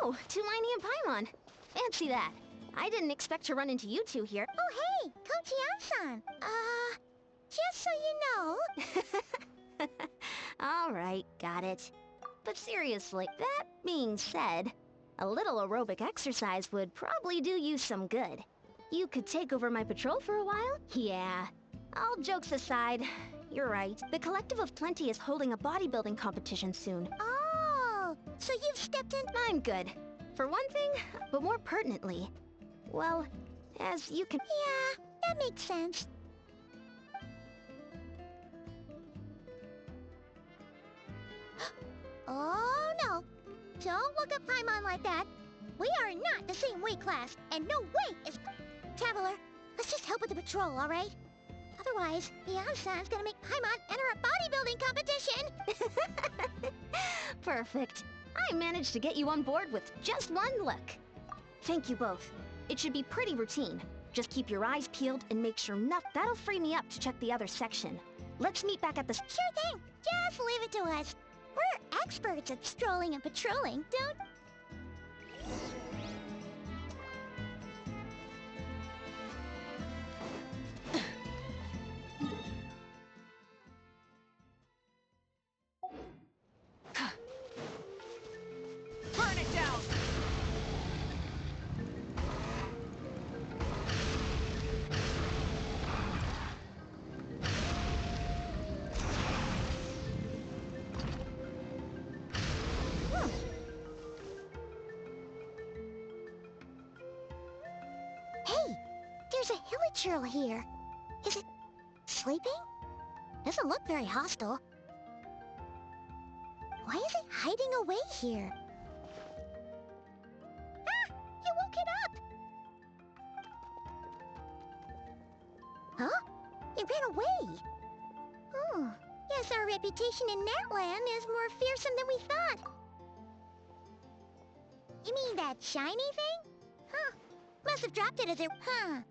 Oh, two Miney and Paimon. Fancy that. I didn't expect to run into you two here. Oh, hey, Kochi-san. Just so you know. All right, got it. But seriously, that being said, a little aerobic exercise would probably do you some good. You could take over my patrol for a while? Yeah. All jokes aside, you're right. The Collective of Plenty is holding a bodybuilding competition soon. Oh, so you've stepped in? I'm good. For one thing, but more pertinently, well, as you can... Yeah, that makes sense. Oh, no. Don't look at Paimon like that. We are not the same weight class, and no weight is... Traveler, let's just help with the patrol, all right? Otherwise, Beyonce's gonna make Paimon enter a bodybuilding competition! Perfect. I managed to get you on board with just one look. Thank you both. It should be pretty routine. Just keep your eyes peeled and make sure that'll free me up to check the other section. Let's meet back at the... Sure thing. Just leave it to us. We're experts at strolling and patrolling, don't... Burn it down! Hey, there's a hilichurl here. Is it sleeping? Doesn't look very hostile. Why is it hiding away here? Ah! You woke it up! Huh? It ran away. Oh, yes, our reputation in Natland is more fearsome than we thought. You mean that shiny thing? Huh. Must have dropped it as it... Huh.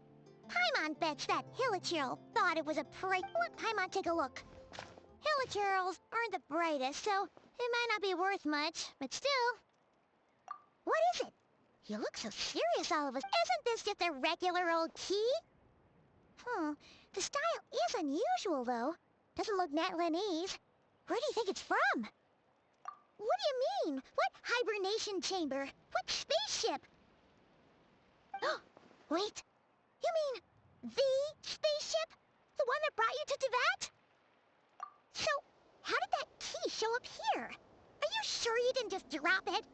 Paimon bets that hilichurl thought it was a prey. Let Paimon take a look. Hilichurls aren't the brightest, so it might not be worth much, but still. What is it? You look so serious, all of us. Isn't this just a regular old key? The style is unusual, though. Doesn't look Natlanese. Where do you think it's from? What do you mean? What hibernation chamber? What spaceship? Wait. You mean the spaceship? The one that brought you to Teyvat? So, how did that key show up here? Are you sure you didn't just drop it?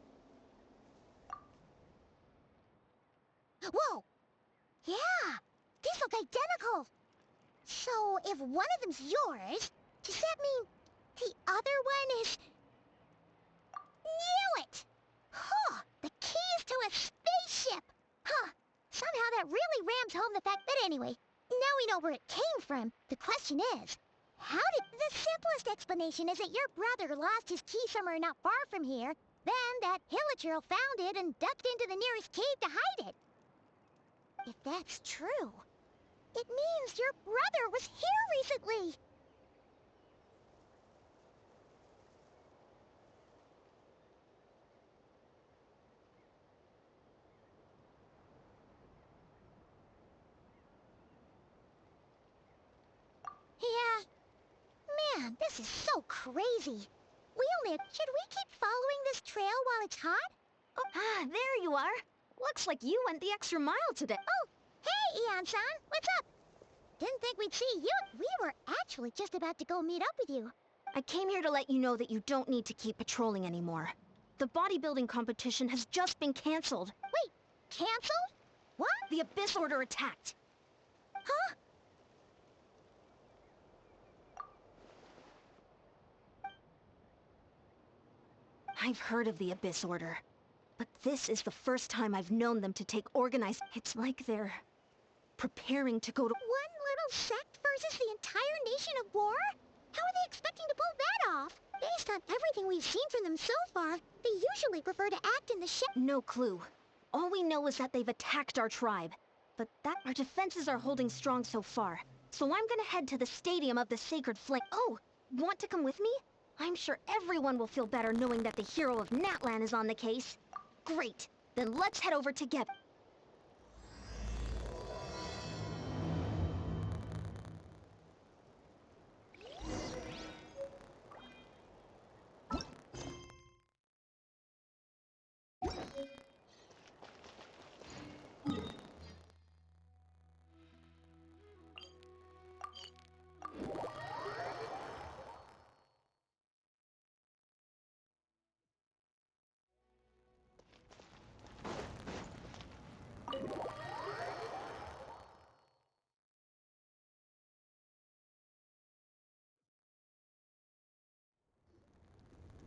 Whoa! Yeah! These look identical! So, if one of them's yours, does that mean the other one is... Knew it! Huh! The keys to a spaceship! Huh! Somehow that really rams home the fact that anyway, now we know where it came from. The question is, how did... The simplest explanation is that your brother lost his key somewhere not far from here, then that hilichurl found it and ducked into the nearest cave to hide it. If that's true, it means your brother was here recently. Yeah. Man, this is so crazy. Should we keep following this trail while it's hot? Oh, there you are. Looks like you went the extra mile today. Oh, hey, Eon-san, what's up? Didn't think we'd see you. We were actually just about to go meet up with you. I came here to let you know that you don't need to keep patrolling anymore. The bodybuilding competition has just been canceled. Wait, canceled? What? The Abyss Order attacked. Huh? I've heard of the Abyss Order, but this is the first time I've known them to take organized... It's like they're preparing to go to... One little sect versus the entire nation of war? How are they expecting to pull that off? Based on everything we've seen from them so far, they usually prefer to act in the No clue. All we know is that they've attacked our tribe. But that our defenses are holding strong so far. So I'm gonna head to the Stadium of the Sacred Flame. Oh, want to come with me? I'm sure everyone will feel better knowing that the hero of Natlan is on the case. Great. Then let's head over together.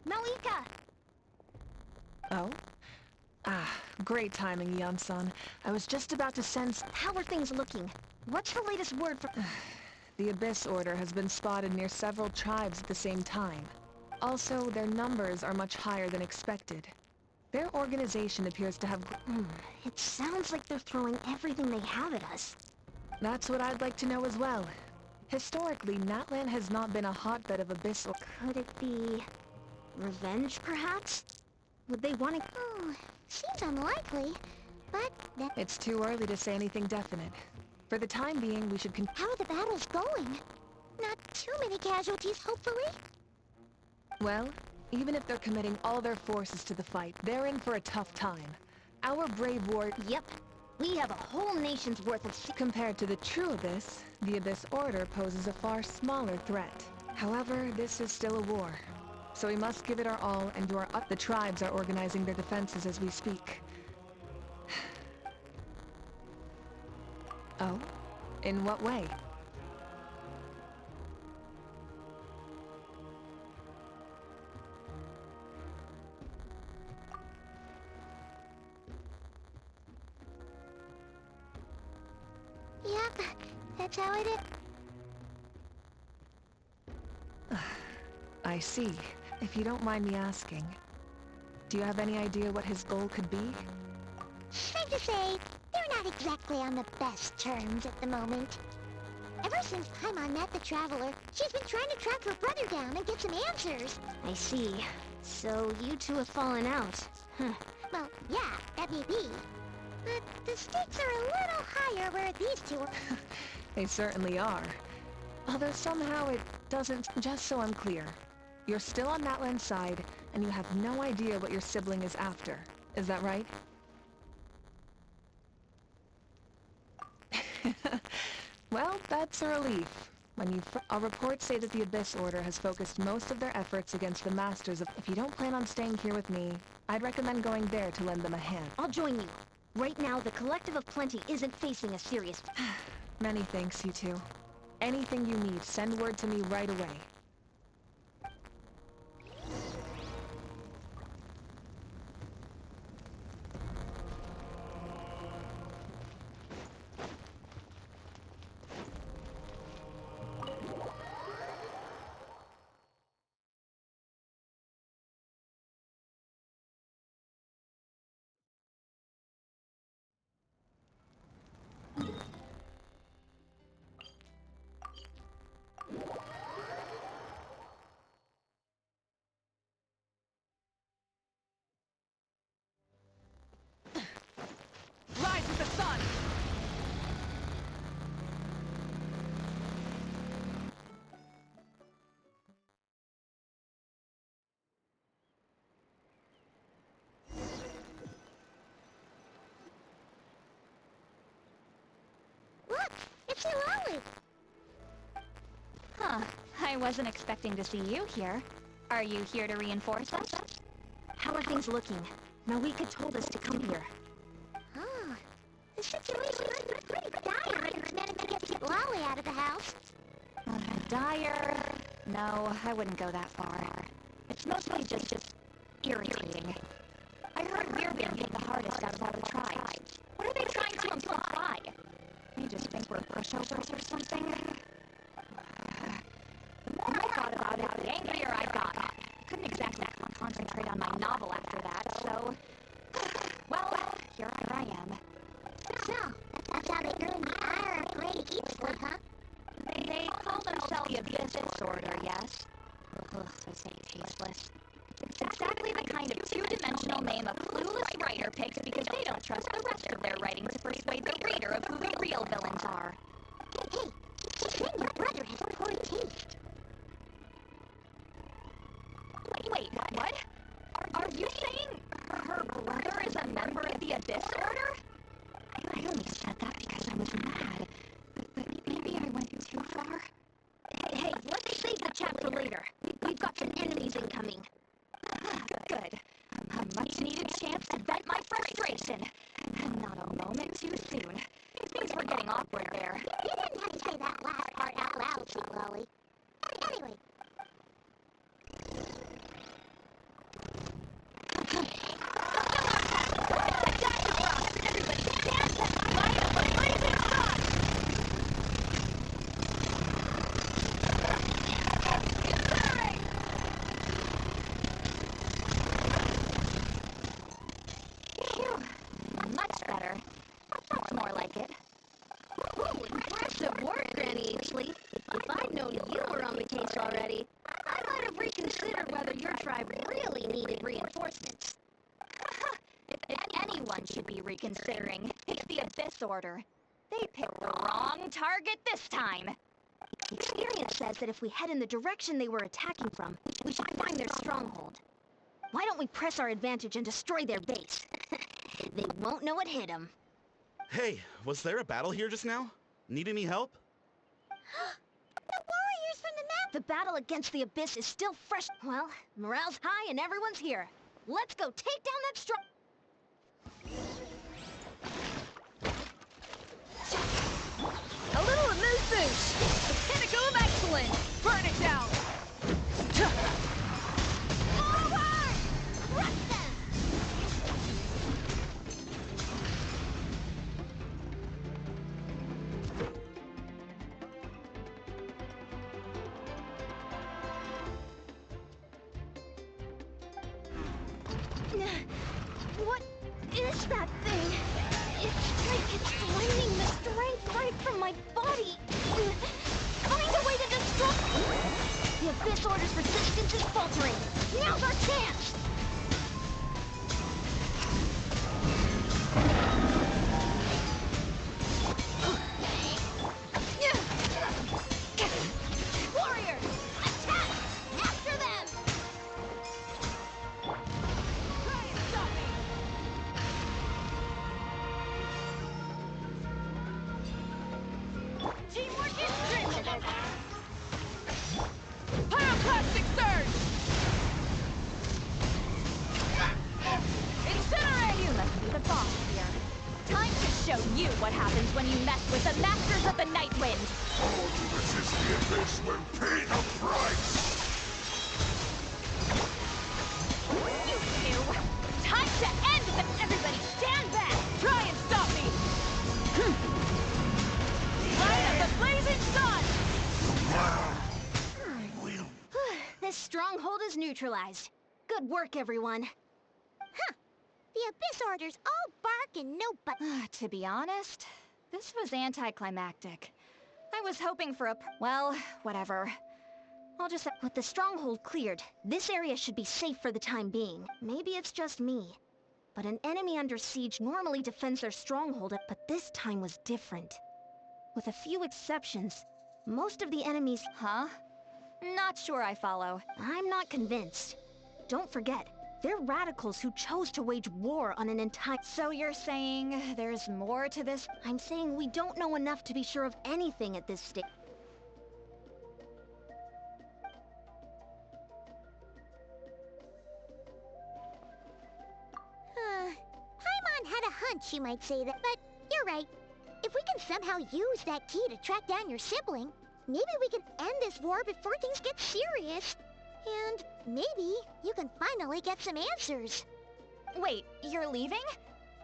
Malika! Oh? Ah, great timing, Yeon-san. I was just about to send... How are things looking? What's the latest word for... The Abyss Order has been spotted near several tribes at the same time. Also, their numbers are much higher than expected. Their organization appears to have... It sounds like they're throwing everything they have at us. That's what I'd like to know as well. Historically, Natlan has not been a hotbed of Abyss or... Could it be... revenge, perhaps? Would they want to... Oh, seems unlikely. But that... It's too early to say anything definite. For the time being, we should How are the battles going? Not too many casualties, hopefully? Well, even if they're committing all their forces to the fight, they're in for a tough time. Our brave war... Yep. We have a whole nation's worth of... Compared to the true Abyss, the Abyss Order poses a far smaller threat. However, this is still a war. So we must give it our all and do our up. The tribes are organizing their defenses as we speak. Oh? In what way? Yep, that's how it is. I see. If you don't mind me asking, do you have any idea what his goal could be? Safe to say, they're not exactly on the best terms at the moment. Ever since Paimon met the Traveler, she's been trying to track her brother down and get some answers. I see. So you two have fallen out. Well, yeah, that may be. But the stakes are a little higher where these two are. They certainly are. Although somehow it doesn't... Just so I'm clear, you're still on Natlan's side, and you have no idea what your sibling is after. Is that right? Well, that's a relief. Our reports say that the Abyss Order has focused most of their efforts against the Masters of... If you don't plan on staying here with me, I'd recommend going there to lend them a hand. I'll join you. Right now, the Collective of Plenty isn't facing a serious... Many thanks, you two. Anything you need, send word to me right away. Rise with the sun! Look, it's Lolly. Huh. I wasn't expecting to see you here. Are you here to reinforce us? How are things looking? Malika told us to come here. Oh, the situation is pretty dire. It's managed to get Lolly out of the house. Dire? No, I wouldn't go that far. It's mostly just irritating. I heard we're being hit the hardest out of all the tribes. What are they trying to imply? You just think we're pushovers or something? The more I on my novel after that, so... Well, here I am. So, that's how they earn the ire of Great Eastwood, huh? They call themselves the Abyss Order, yes? Ugh, so tasteless. It's exactly the kind of two-dimensional name a clueless writer picks because they don't trust the rest of their writing to persuade the reader of who the real villains are. Hey, keep saying your brother has poor taste. Wait, what? Are you saying her brother is a member of the Abyss Order? I only said that because I was mad. But maybe I went too far. Hey, let's save the chat for later. We've got some enemies incoming. Good. A much-needed chance to vent my frustration. Not a moment too soon. Things were getting awkward there. You didn't have to say that last part out loud, Sweet Lolly. Anyway. Reconsidering. It's the Abyss Order. They picked the wrong target this time. Experience says that if we head in the direction they were attacking from, we should find their stronghold. Why don't we press our advantage and destroy their base? They won't know what hit them. Hey, was there a battle here just now? Need any help? The warriors from the map! The battle against the Abyss is still fresh. Well, morale's high and everyone's here. Let's go take down that strong... A little amuse bouche! The pinnacle of excellence! Burn it down! Forward! Crush them! What is that thing? It's like it's draining the strength right from my body. Find a way to destroy... The Abyss Order's resistance is faltering. Now's our chance! Warrior! Attack! After them! Try and stop me! Teamwork is driven! Pyroclastic surge! Incinerate! You must be the boss here. Time to show you what happens when you mess with the Masters of the Night Wind. All who resist the Abyss will pay the price! You two! Time to end the... Everybody stand back! Try and stop me! Light of the blazing sun! This stronghold is neutralized. Good work, everyone. The Abyss Order's all bark and no butt. To be honest, this was anticlimactic. I was hoping for a... Well, whatever. I'll just... With the stronghold cleared, this area should be safe for the time being. Maybe it's just me. But an enemy under siege normally defends their stronghold, but this time was different. With a few exceptions, most of the enemies... Huh? Not sure I follow. I'm not convinced. Don't forget, they're radicals who chose to wage war on an entire... So you're saying there's more to this? I'm saying we don't know enough to be sure of anything at this stage. Paimon had a hunch you might say that, but you're right. If we can somehow use that key to track down your sibling, maybe we can end this war before things get serious. And maybe you can finally get some answers. Wait, you're leaving?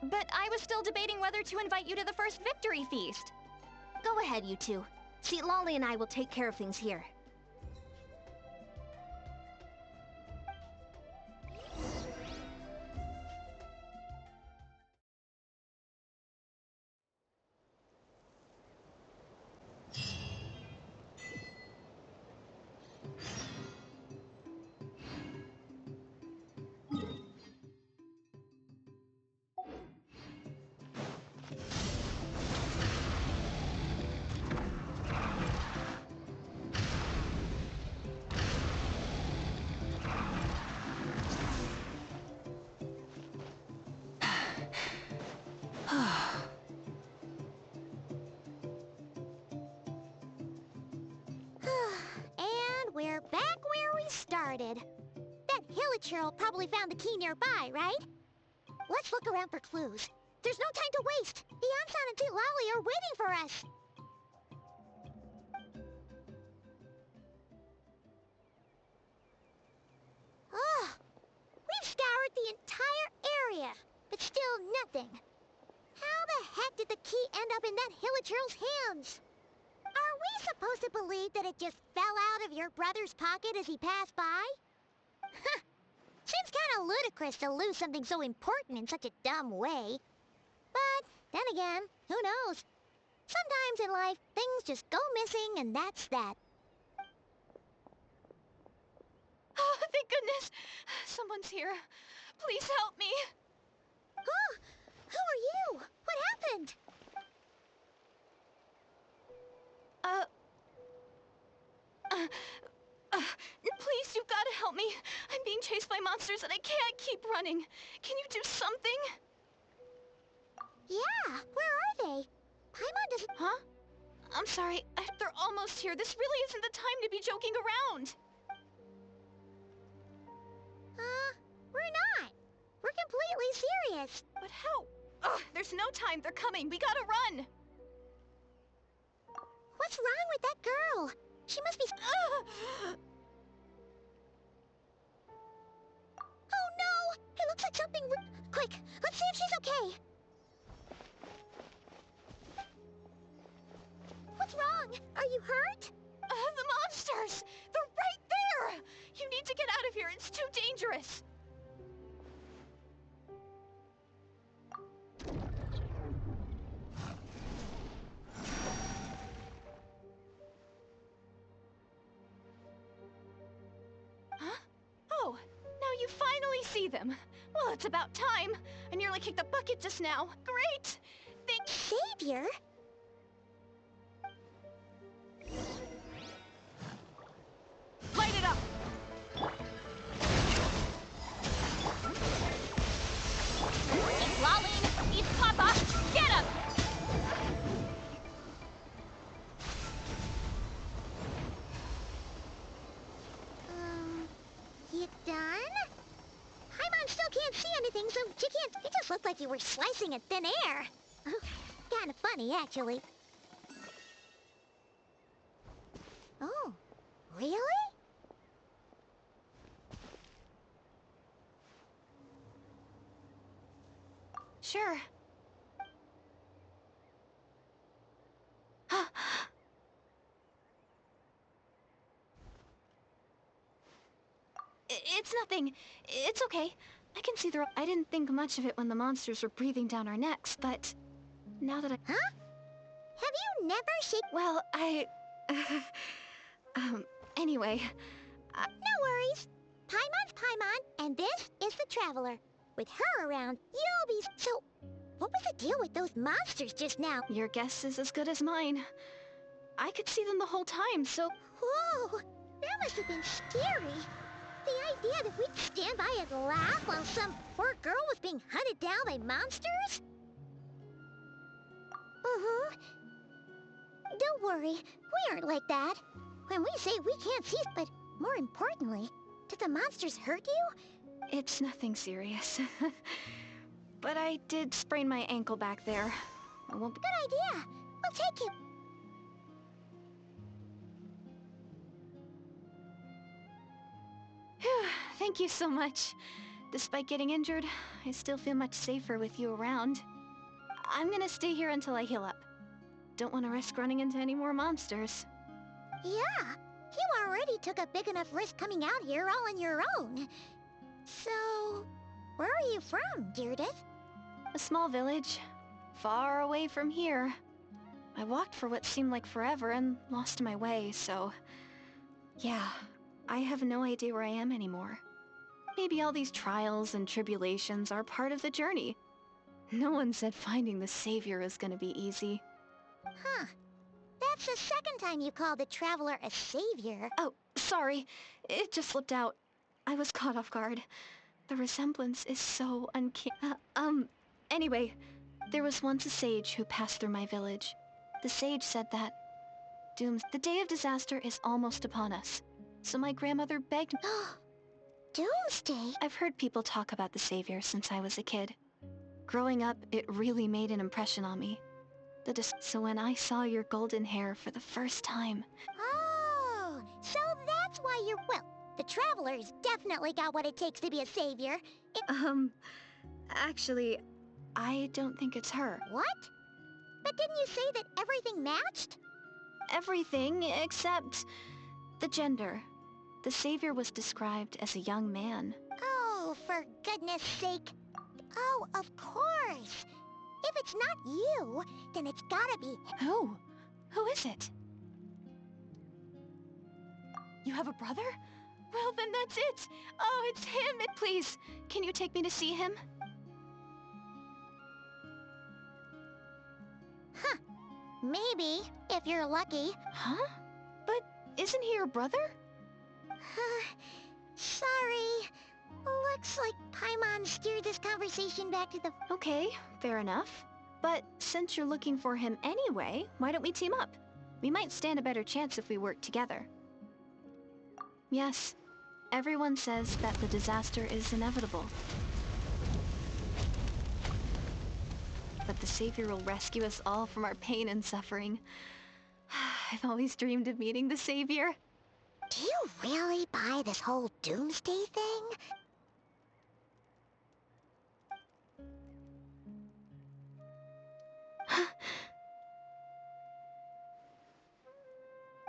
But I was still debating whether to invite you to the first victory feast. Go ahead, you two. See, Lolly and I will take care of things here. Hilichurl probably found the key nearby, right? Let's look around for clues. There's no time to waste. The Ansan and Tilali are waiting for us. Oh, we've scoured the entire area, but still nothing. How the heck did the key end up in that Hilichurl's hands? Are we supposed to believe that it just fell out of your brother's pocket as he passed by? Huh. Seems kinda ludicrous to lose something so important in such a dumb way. But, then again, who knows? Sometimes in life, things just go missing and that's that. Oh, thank goodness! Someone's here. Please help me! Oh, who are you? What happened? Please, you've got to help me. I'm being chased by monsters and I can't keep running. Can you do something? Yeah, where are they? Paimon doesn't... Huh? I'm sorry. They're almost here. This really isn't the time to be joking around. We're not. We're completely serious. But how? Ugh, there's no time. They're coming. We gotta run. What's wrong with that girl? She must be... Oh no! It looks like something... Quick, let's see if she's okay. What's wrong? Are you hurt? The monsters! They're right there! You need to get out of here. It's too dangerous. Huh? Oh, now you finally see them. Well, it's about time. I nearly kicked the bucket just now. Great! Savior? Light it up! It's Lolene! It's Papa! Get him! You done? Paimon still can't see anything, so she can't... It just looked like you were slicing at thin air. Kinda funny, actually. Oh, really? Sure. It's nothing. It's okay. I can see the... I didn't think much of it when the monsters were breathing down our necks, but... Now that I... Huh? Have you never seen... Well, anyway... No worries. Paimon's Paimon, and this is the Traveler. With her around, you'll be... So, what was the deal with those monsters just now? Your guess is as good as mine. I could see them the whole time, so... Whoa! That must have been scary. The idea that we'd stand by and laugh while some poor girl was being hunted down by monsters? Don't worry, we aren't like that. When we say we can't see, but more importantly, did the monsters hurt you? It's nothing serious. But I did sprain my ankle back there. I won't be... Good idea. We'll take you. Phew, thank you so much. Despite getting injured, I still feel much safer with you around. I'm gonna stay here until I heal up. Don't want to risk running into any more monsters. Yeah, you already took a big enough risk coming out here all on your own. So, where are you from, Deirdith? A small village, far away from here. I walked for what seemed like forever and lost my way, so... Yeah, I have no idea where I am anymore. Maybe all these trials and tribulations are part of the journey. No one said finding the Savior is gonna be easy. Huh. That's the second time you called the Traveler a savior. Oh, sorry. It just slipped out. I was caught off guard. The resemblance is so anyway, there was once a sage who passed through my village. The sage said that the day of disaster is almost upon us. So my grandmother begged me. Doomsday? I've heard people talk about the Savior since I was a kid. Growing up, it really made an impression on me. So when I saw your golden hair for the first time... Oh, so that's why you're... Well, the Traveler's definitely got what it takes to be a savior. Actually, I don't think it's her. What? But didn't you say that everything matched? Everything except the gender. The Savior was described as a young man. Oh, for goodness sake. Oh, of course. If it's not you, then it's gotta be... Who? Who is it? You have a brother? Well, then that's it. Oh, it's him. Please, can you take me to see him? Huh. Maybe, if you're lucky. Huh? But isn't he your brother? Sorry. Looks like Paimon steered this conversation back to the... Okay, fair enough. But since you're looking for him anyway, why don't we team up? We might stand a better chance if we work together. Yes, everyone says that the disaster is inevitable. But the Savior will rescue us all from our pain and suffering. I've always dreamed of meeting the Savior. Do you really buy this whole doomsday thing?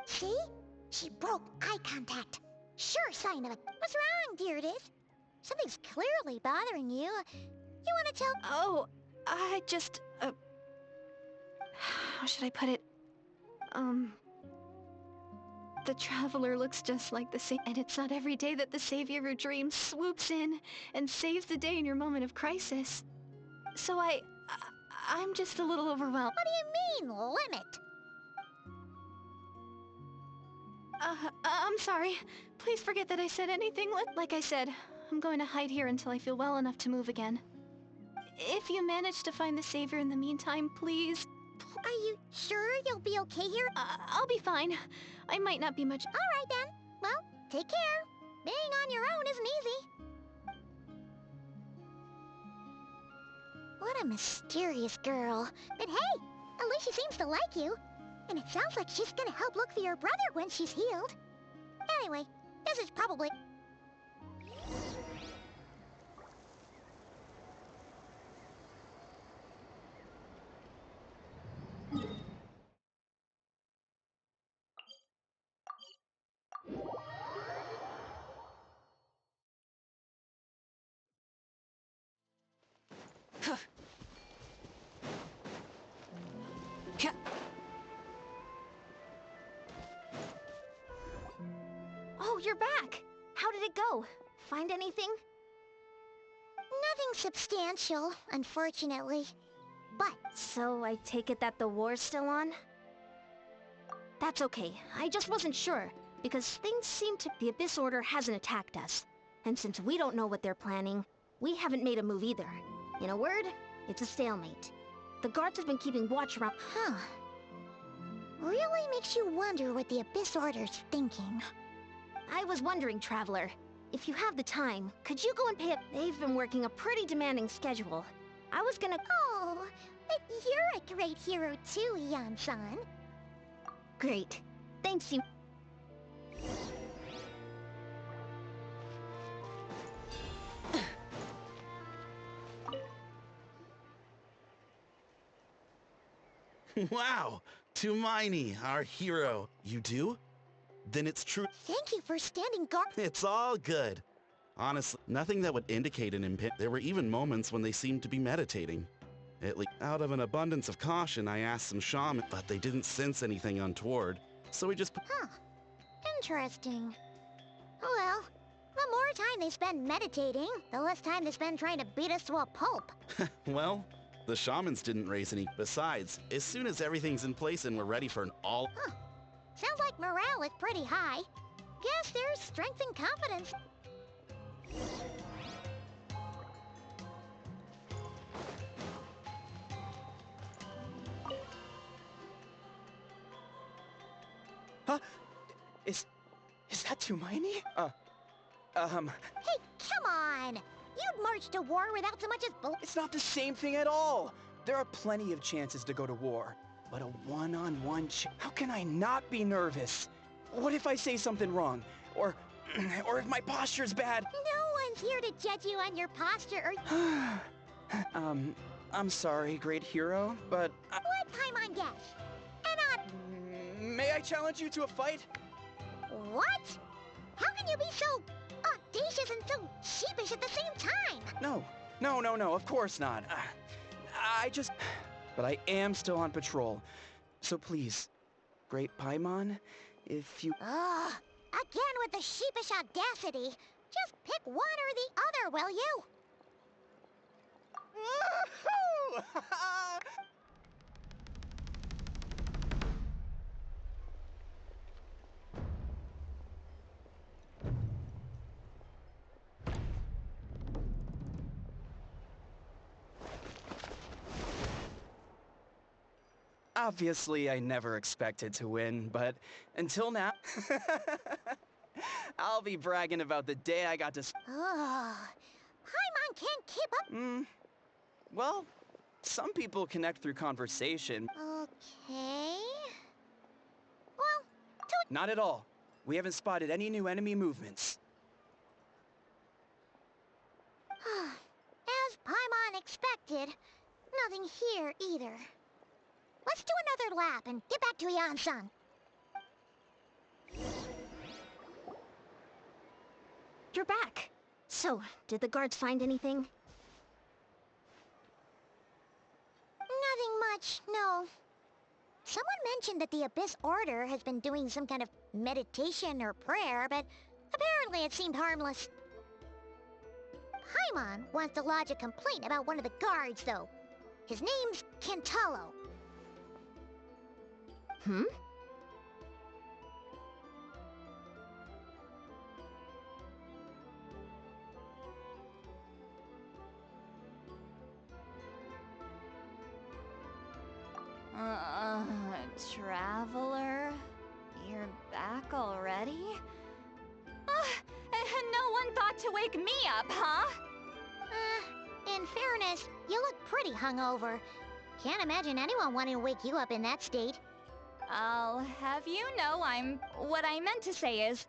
See? She broke eye contact. Sure sign of it. What's wrong, Deirdis? Something's clearly bothering you. You want to tell... Oh, I just... how should I put it? The Traveler looks just like the Savior, and it's not every day that the Savior of your dreams swoops in and saves the day in your moment of crisis. So I'm just a little overwhelmed. What do you mean, limit? I'm sorry. Please forget that I said anything. Like I said, I'm going to hide here until I feel well enough to move again. If you manage to find the Savior in the meantime, please... Are you sure you'll be okay here? I'll be fine. I might not be much... All right, then. Well, take care. Being on your own isn't easy. What a mysterious girl. But hey, at least she seems to like you. And it sounds like she's gonna help look for your brother when she's healed. Anyway, this is probably... Oh, you're back! How did it go? Find anything? Nothing substantial, unfortunately. But... So I take it that the war's still on? That's okay. I just wasn't sure, because things seem to... The Abyss Order hasn't attacked us. And since we don't know what they're planning, we haven't made a move either. In a word, it's a stalemate. The guards have been keeping watch around... Huh. Really makes you wonder what the Abyss Order's thinking. I was wondering, Traveler, if you have the time, could you go and pay up? They've been working a pretty demanding schedule. I was gonna... Oh, but you're a great hero too, Yan-san. Great. Thanks, you... Wow! Tumaini, our hero. You do? Then it's true. Thank you for standing guard. It's all good. Honestly, nothing that would indicate an impending. There were even moments when they seemed to be meditating. At least, out of an abundance of caution, I asked some shaman, but they didn't sense anything untoward. So we just... Huh. Interesting. Oh well, the more time they spend meditating, the less time they spend trying to beat us to a pulp. Well, the shamans didn't raise any. Besides, as soon as everything's in place and we're ready for an all... Huh. Sounds like morale is pretty high. Guess there's strength and confidence. Huh? Is that Tumaini? Hey, come on! You'd march to war without so much as It's not the same thing at all. There are plenty of chances to go to war, but a one-on-one how can I not be nervous? What if I say something wrong? Or if my posture's bad? No one's here to judge you on your posture or... I'm sorry, great hero, but... What Paimon guess? May I challenge you to a fight? What? How can you be so audacious and so sheepish at the same time? No, of course not. But I am still on patrol. So please, Great Paimon, if you... Ugh, again with the sheepish audacity. Just pick one or the other, will you? Obviously, I never expected to win, but until now, I'll be bragging about the day I got to... Ugh, Paimon can't keep up. Well, some people connect through conversation. Okay. Well, Not at all. We haven't spotted any new enemy movements. as Paimon expected, nothing here either. Let's do another lap and get back to Yan-san. You're back. So, did the guards find anything? Nothing much, no. Someone mentioned that the Abyss Order has been doing some kind of meditation or prayer, but apparently it seemed harmless. Paimon wants to lodge a complaint about one of the guards, though. His name's Kentaro. Hmm? Traveler? You're back already? And no one thought to wake me up, huh? In fairness, you look pretty hungover. Can't imagine anyone wanting to wake you up in that state. I'll have you know what I meant to say is...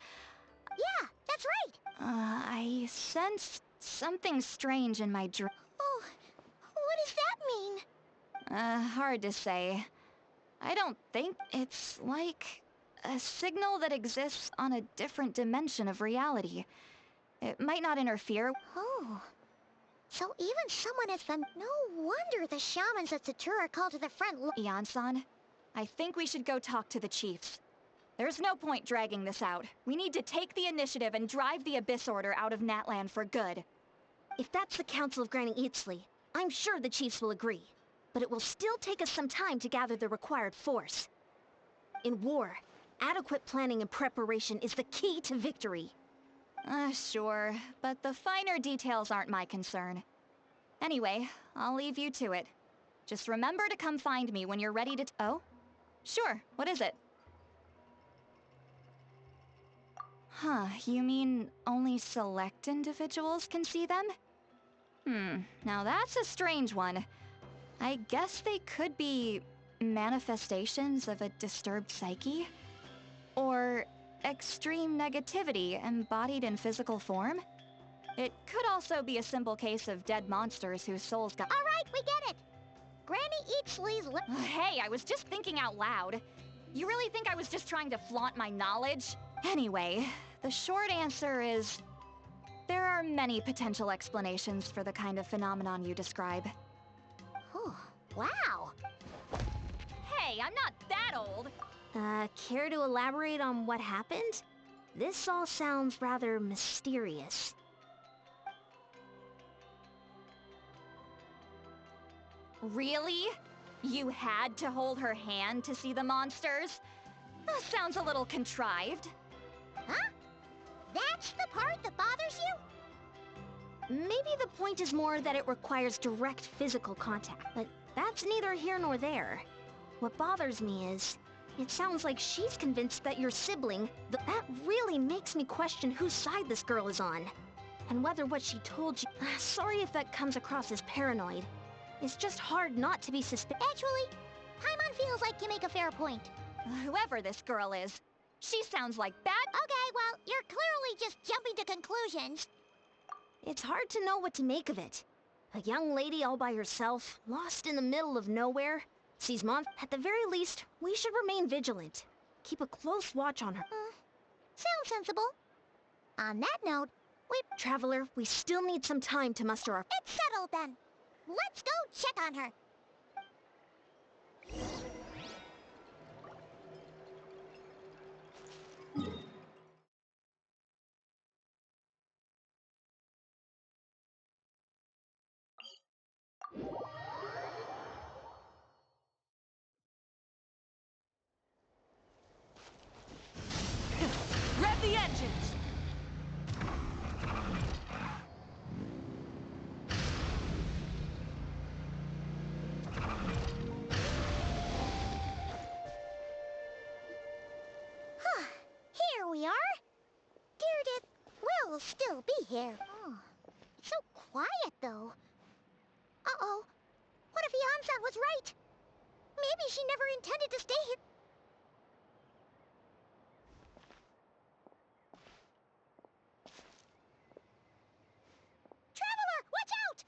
Yeah, that's right! I sense something strange in my dream. Oh, what does that mean? Hard to say. I don't think it's like a signal that exists on a different dimension of reality. It might not interfere. Oh, so even someone has been... No wonder the shamans at Satura called to the front Yan-san, I think we should go talk to the chiefs. There's no point dragging this out. We need to take the initiative and drive the Abyss Order out of Natlan for good. If that's the Council of Granny Eatsley, I'm sure the chiefs will agree. But it will still take us some time to gather the required force. In war, adequate planning and preparation is the key to victory. Sure, but the finer details aren't my concern. Anyway, I'll leave you to it. Just remember to come find me when you're ready to Oh? Sure, what is it? Huh, you mean only select individuals can see them? Now that's a strange one. I guess they could be manifestations of a disturbed psyche? Or extreme negativity embodied in physical form? It could also be a simple case of dead monsters whose souls got... Alright, we get it! Granny Eatsley's Hey, I was just thinking out loud. You really think I was just trying to flaunt my knowledge? Anyway, the short answer is... there are many potential explanations for the kind of phenomenon you describe. Oh, wow! Hey, I'm not that old! Care to elaborate on what happened? This all sounds rather mysterious. Really? You had to hold her hand to see the monsters? Sounds a little contrived. Huh? That's the part that bothers you? Maybe the point is more that it requires direct physical contact, but that's neither here nor there. What bothers me is, It sounds like she's convinced that your sibling, that really makes me question whose side this girl is on. And whether what she told you... Sorry if that comes across as paranoid. It's just hard not to be suspicious. Actually, Paimon feels like you make a fair point. Whoever this girl is, she sounds like that. Okay, well, you're clearly just jumping to conclusions. It's hard to know what to make of it. A young lady all by herself, lost in the middle of nowhere, sees At the very least, we should remain vigilant. Keep a close watch on her. Sounds sensible. On that note, Traveler, we still need some time to muster our... It's settled then. Let's go check on her. Rev the engines! Here we are. Deirdre will still be here. Oh, it's so quiet, though. Uh-oh. What if Yansan was right? Maybe she never intended to stay here. Traveler, watch out!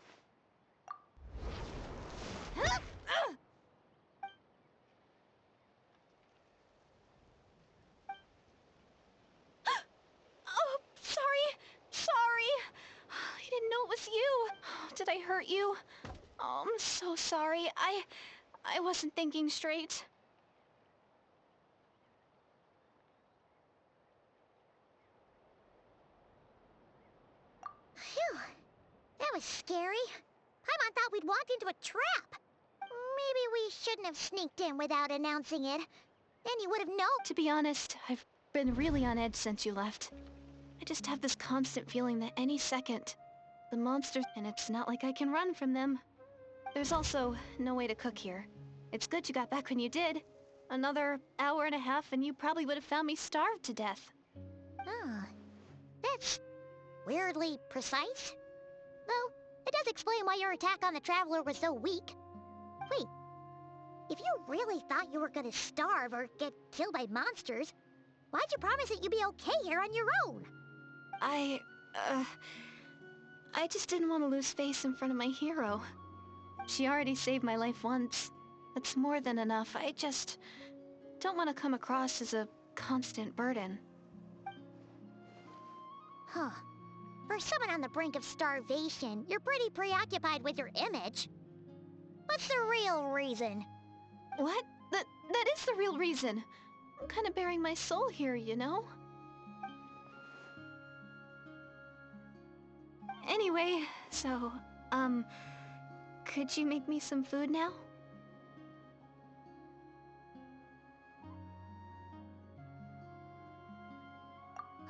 Oh, sorry. I didn't know it was you. Did I hurt you? Oh, I'm so sorry. I wasn't thinking straight. Phew. That was scary. Paimon thought we'd walked into a trap. Maybe we shouldn't have sneaked in without announcing it. Then you would have known. To be honest, I've been really on edge since you left. I just have this constant feeling that any second, the monsters... And it's not like I can run from them. There's also no way to cook here. It's good you got back when you did. Another hour and a half and you probably would have found me starved to death. Ah, that's weirdly precise. Though, it does explain why your attack on the Traveler was so weak. Wait, if you really thought you were gonna starve or get killed by monsters, why'd you promise that you'd be okay here on your own? I just didn't want to lose face in front of my hero. She already saved my life once. That's more than enough. I just don't want to come across as a constant burden. Huh. For someone on the brink of starvation, you're pretty preoccupied with your image. What's the real reason? What? That is the real reason. I'm kind of bearing my soul here, you know? Anyway, so, could you make me some food now?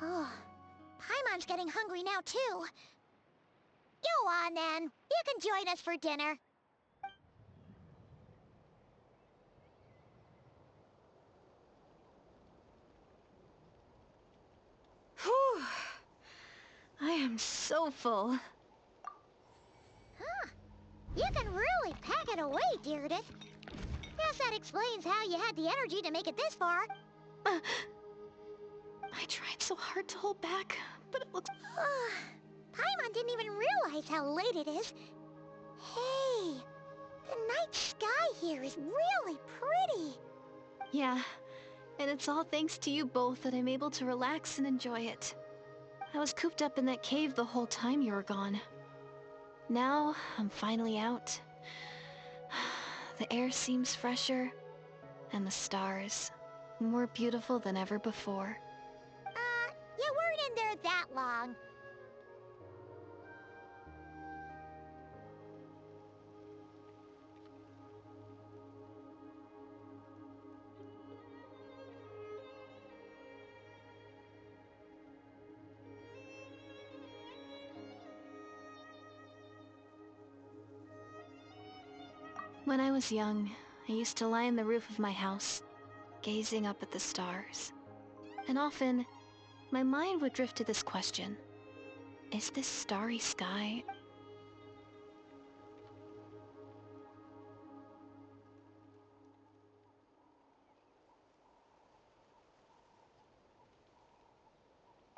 Oh, Paimon's getting hungry now, too. Go on, then. You can join us for dinner. Whew. I am so full. Huh. You can really pack it away, Deirdre. Guess that explains how you had the energy to make it this far. I tried so hard to hold back, but it looks... Paimon didn't even realize how late it is. Hey, the night sky here is really pretty. Yeah, and it's all thanks to you both that I'm able to relax and enjoy it. I was cooped up in that cave the whole time you were gone. Now, I'm finally out. The air seems fresher, and the stars more beautiful than ever before. You weren't in there that long. When I was young, I used to lie on the roof of my house, gazing up at the stars. And often, my mind would drift to this question. Is this starry sky...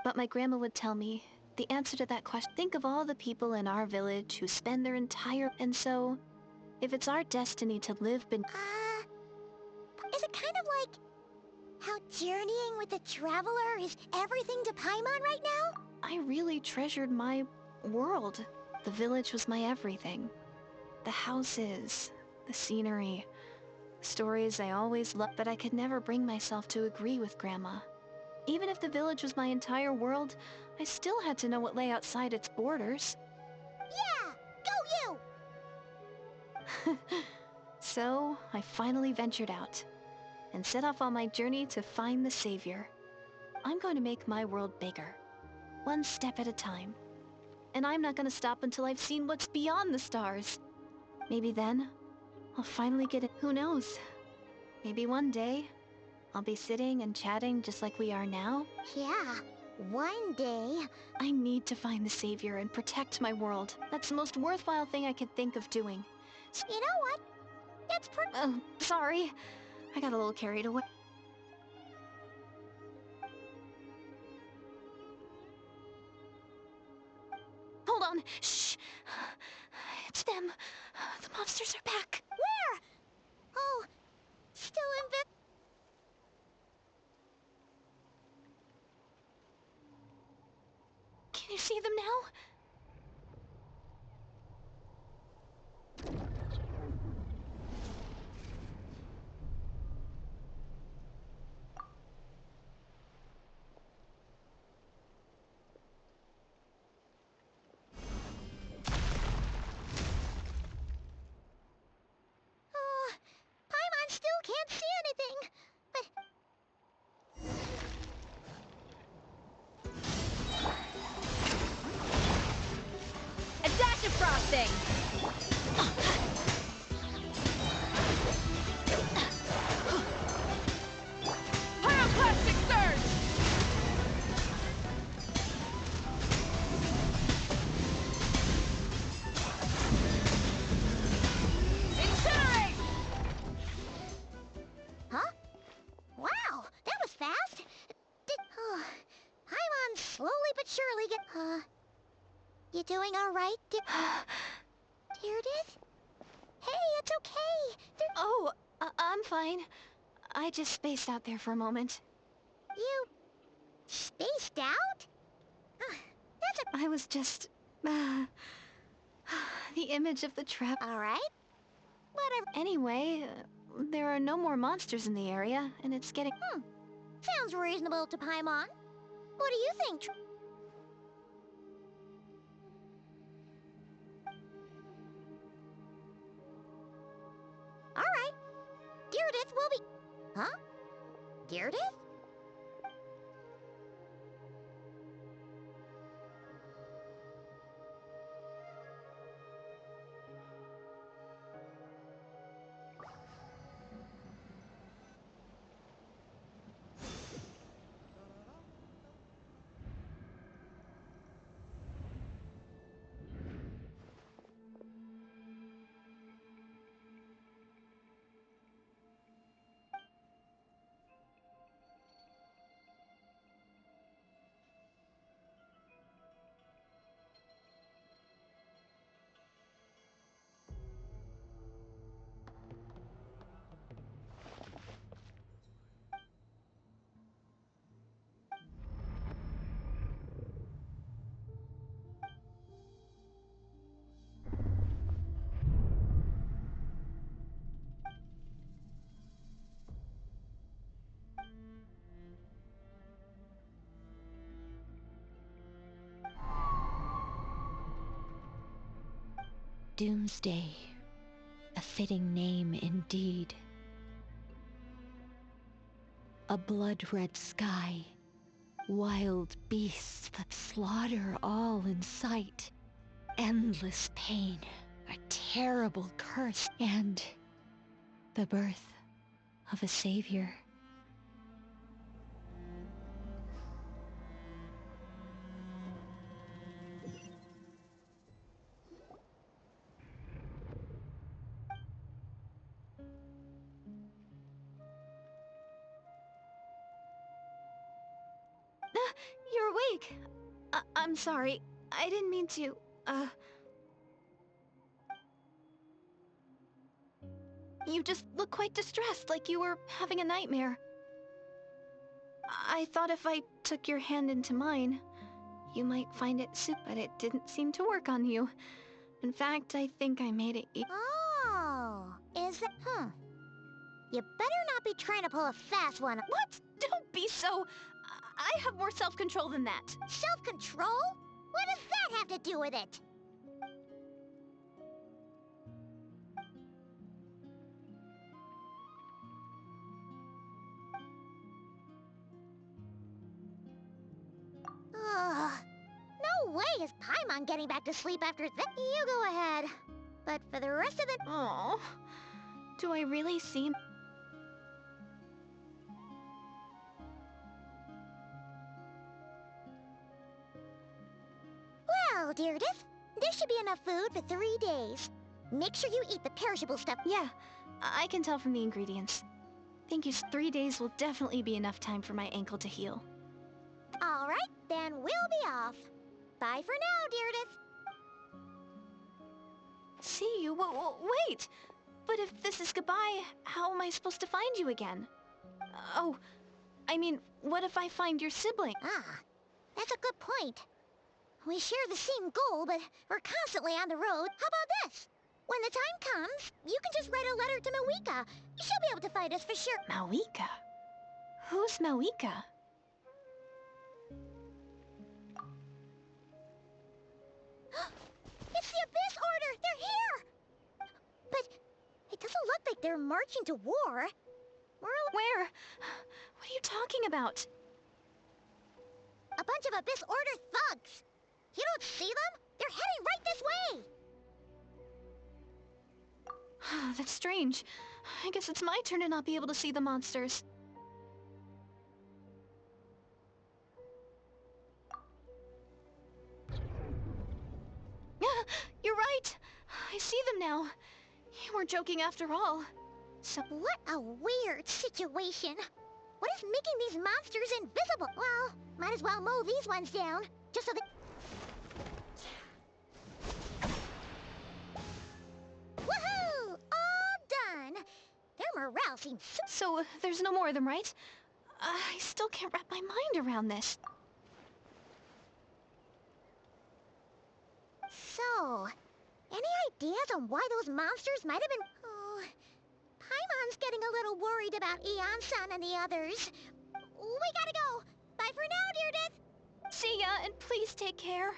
But my grandma would tell me, the answer to that question, think of all the people in our village who spend their entire... And so, if it's our destiny to live is it kind of like how journeying with the traveler is everything to Paimon right now? I really treasured my world. The village was my everything. The houses, the scenery, stories I always loved, but I could never bring myself to agree with Grandma. Even if the village was my entire world, I still had to know what lay outside its borders. Yeah! Go you! So, I finally ventured out, and set off on my journey to find the Savior. I'm going to make my world bigger, one step at a time. And I'm not going to stop until I've seen what's beyond the stars. Maybe then, I'll finally get it. Who knows? Maybe one day, I'll be sitting and chatting just like we are now. Yeah, one day. I need to find the Savior and protect my world. That's the most worthwhile thing I could think of doing. You know what? It's Sorry. I got a little carried away. Hold on. Shh. It's them. The monsters are back. Where? Oh, still Can you see them now? Paimon still can't see anything. A dash of frosting! Pyroclastic surge! Incinerate! Huh? Wow, that was fast. Paimon's slowly but surely you doing all right, Deirdre? Hey, it's okay. Oh, I'm fine. I just spaced out there for a moment. You spaced out? I was just... the image of the trap. All right. Whatever. Anyway, there are no more monsters in the area, and it's getting... Sounds reasonable to Paimon. What do you think? All right. Deirdre will be... Huh? Deirdre? Doomsday, a fitting name indeed. A blood-red sky, wild beasts that slaughter all in sight, endless pain, a terrible curse, and the birth of a savior. mistake. I'm sorry. I didn't mean to, You just look quite distressed, like you were having a nightmare. I thought if I took your hand into mine, you might find it but it didn't seem to work on you. In fact, I think I made it Oh, is it? You better not be trying to pull a fast one. What? Don't be so... I have more self-control than that. Self-control? What does that have to do with it? Ugh. No way is Paimon getting back to sleep after that. You go ahead. But for the rest of the... Oh, do I really seem... Well, Deirdre, there should be enough food for 3 days. Make sure you eat the perishable stuff. Yeah, I can tell from the ingredients. Thank you. 3 days will definitely be enough time for my ankle to heal. All right, then we'll be off. Bye for now, Deirdre. See you? Wait! But if this is goodbye, how am I supposed to find you again? Oh, I mean, what if I find your sibling? Ah, that's a good point. We share the same goal, but we're constantly on the road. How about this? When the time comes, you can just write a letter to Mawika. She'll be able to find us for sure. Mawika? Who's Mawika? It's the Abyss Order! They're here! But it doesn't look like they're marching to war. Where? What are you talking about? A bunch of Abyss Order thugs! You don't see them? They're heading right this way! That's strange. I guess it's my turn to not be able to see the monsters. You're right! I see them now. You weren't joking after all. So what a weird situation. What is making these monsters invisible? Well, might as well mow these ones down, just so they... Woohoo! All done! Their morale seems So, there's no more of them, right? I still can't wrap my mind around this. So, any ideas on why those monsters might have been... Oh, Paimon's getting a little worried about Eon-san and the others. We gotta go. Bye for now, Deirdre. See ya, and please take care.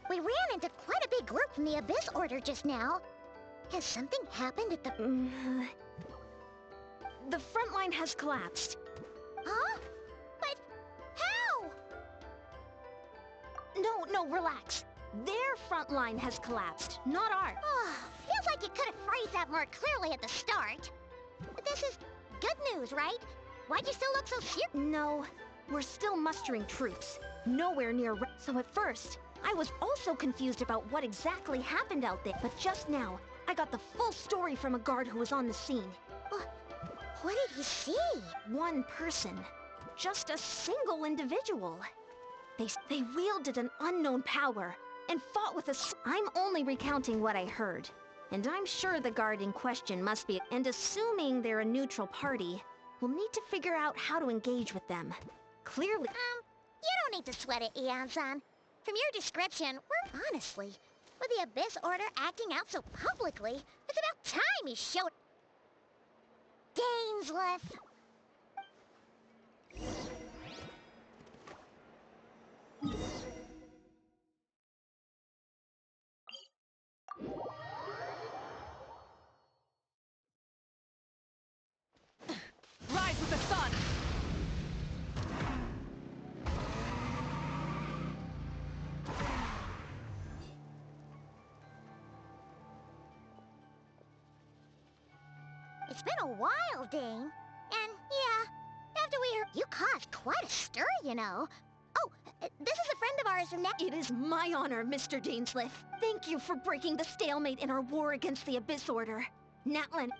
We ran into quite a big group from the Abyss Order just now. Has something happened at the... The front line has collapsed. Huh? But how? No, relax. Their front line has collapsed, not ours. Feels like you could have phrased that more clearly at the start. But this is good news, right? Why'd you still look so serious? No, we're still mustering troops. Nowhere near... So at first, I was also confused about what exactly happened out there. But just now, I got the full story from a guard who was on the scene. What did he see? One person. Just a single individual. They wielded an unknown power and fought with I'm only recounting what I heard. And I'm sure the guard in question must be... And assuming they're a neutral party, we'll need to figure out how to engage with them. Clearly... You don't need to sweat it, Eon-san. From your description, we're honestly... With the Abyss Order acting out so publicly, it's about time he showed... Dainsleif! Rise with the sun! It's been a while, Dane. And, yeah, after we heard... You caused quite a stir, you know. Oh, this is a friend of ours from It is my honor, Mr. Dainsleif. Thank you for breaking the stalemate in our war against the Abyss Order. Natlan...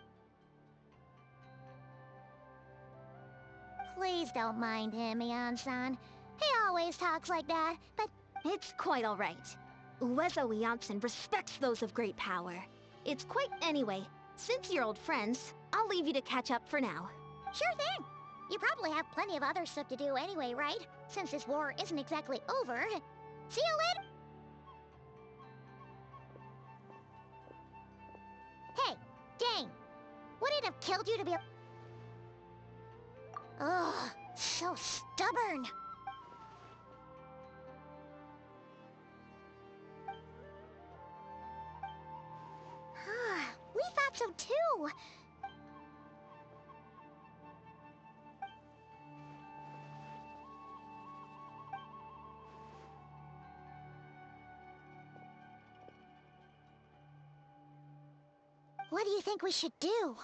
Please don't mind him, Eon-san. He always talks like that, but... It's quite all right. Uezo Eonson respects those of great power. It's quite... Anyway, since you're old friends, I'll leave you to catch up for now. Sure thing. You probably have plenty of other stuff to do anyway, right? Since this war isn't exactly over. See you later! Hey, Dane! Would it have killed you to be a... Ugh, so stubborn! We thought so too! What do you think we should do?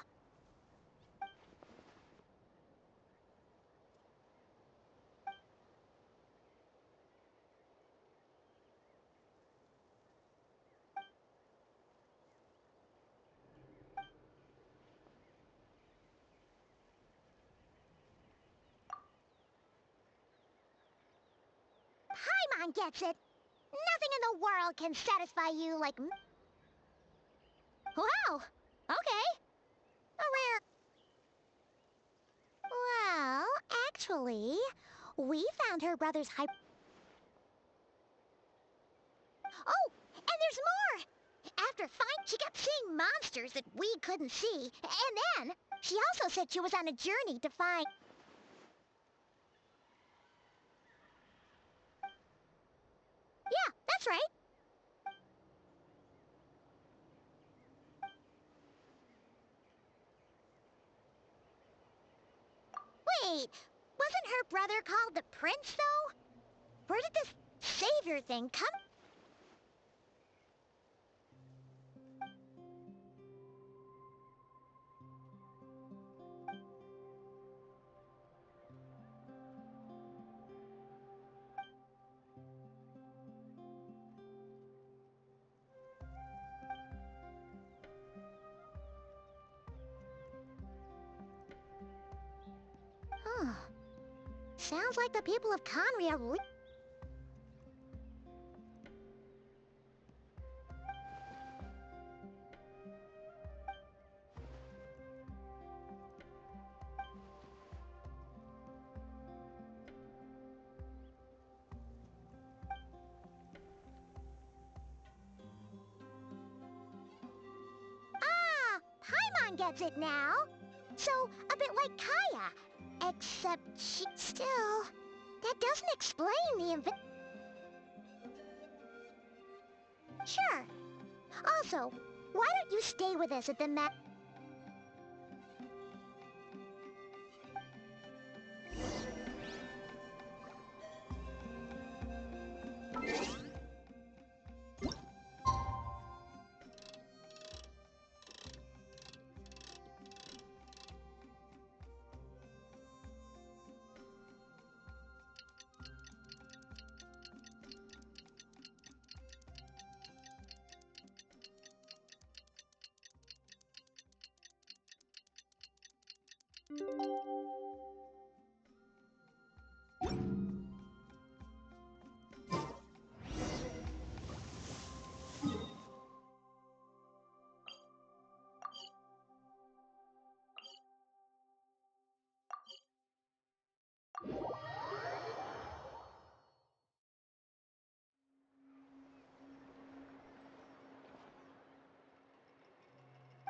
Paimon gets it. Nothing in the world can satisfy you like... Wow! Okay. A rare... Well, actually, we found her brother's Oh, and there's more! After she kept seeing monsters that we couldn't see, and then she also said she was on a journey to find... Yeah, that's right. Wait, wasn't her brother called the Prince, though? Where did this savior thing come? Huh. Sounds like the people of Conry are Paimon gets it now. So, a bit like Kaya. Except she... Still, that doesn't explain the Sure. Also, why don't you stay with us at the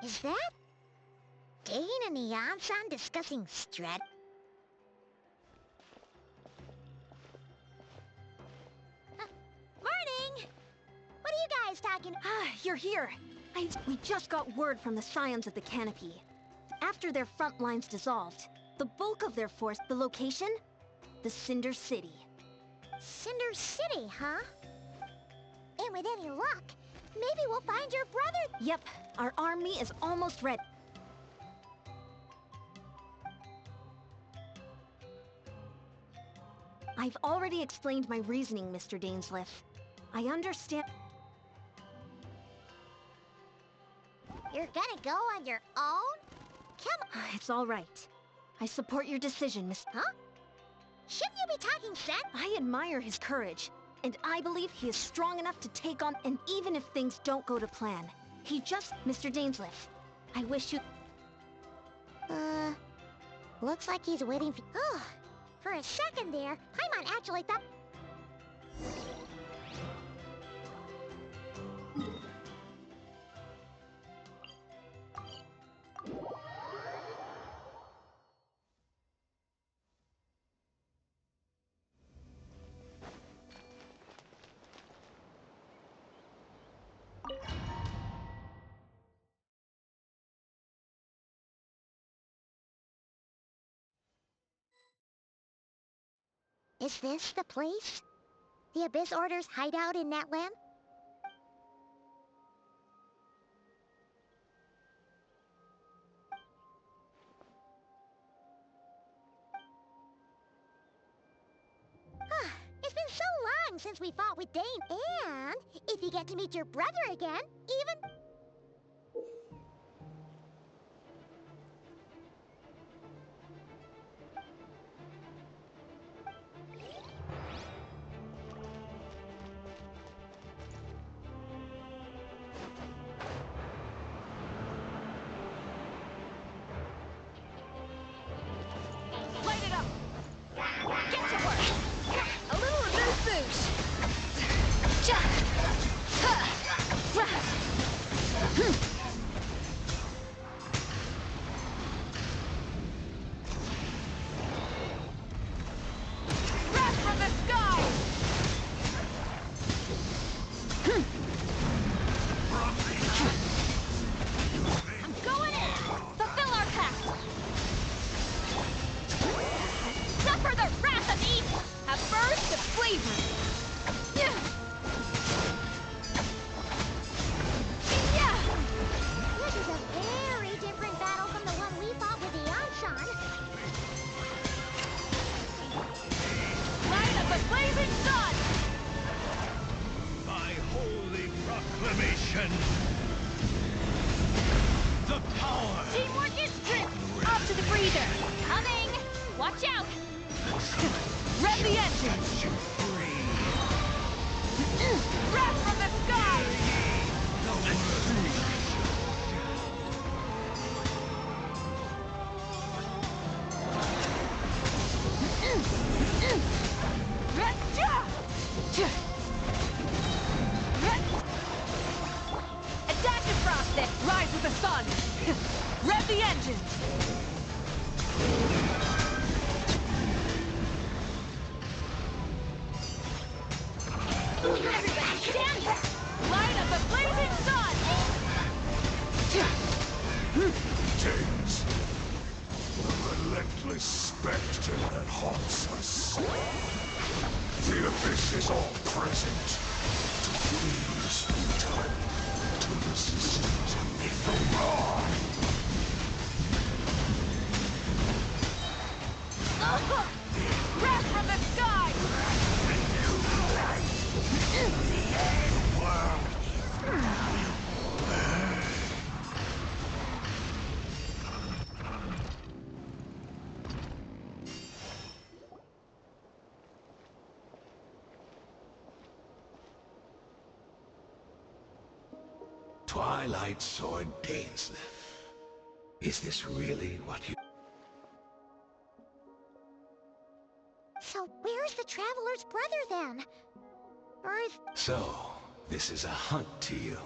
Is that Dane and the Ansan discussing strat? Morning! What are you guys talking? You're here. We just got word from the Scions of the Canopy. After their front lines dissolved, the bulk of their force, the location? The Cinder City. Cinder City, huh? And with any luck, maybe we'll find your brother. Yep, our army is almost ready. I've already explained my reasoning, Mr. Dainsleif. I understand. You're gonna go on your own? Come on. It's all right. I support your decision, Miss... Huh? Shouldn't you be talking sense? I admire his courage, and I believe he is strong enough to take on... And even if things don't go to plan, he just... Mr. Dainsleif, I wish you... Looks like he's waiting for... Oh, for a second there, Paimon actually thought... Is this the place? The Abyss Order's hideout in that land? It's been so long since we fought with Dane. And if you get to meet your brother again, even... Light it up! Get to work! A little reverse boost! Wrath from the sky! I'm going in! Fulfill our pact! Suffer the wrath of evil! A burst of flavor! Yeah! This is a very different battle from the one we fought with the Ansan. Light up a blazing sun! By holy proclamation, the power. Teamwork is true! Off to the breather! Coming! Watch out! Rev the engine! Set you free. Wrath from the sky! Adaptive frosting! Rise with the sun! Rev the engines! Everybody stand back! Light up a blazing sun! James, the relentless spectre that haunts us. The abyss is all present. To freeze time, to resist it no more. Wrath from the sky! Twilight Sword Dainsleif. Is this really what you... So where's the Traveler's brother then? Or is... So, this is a hunt to you.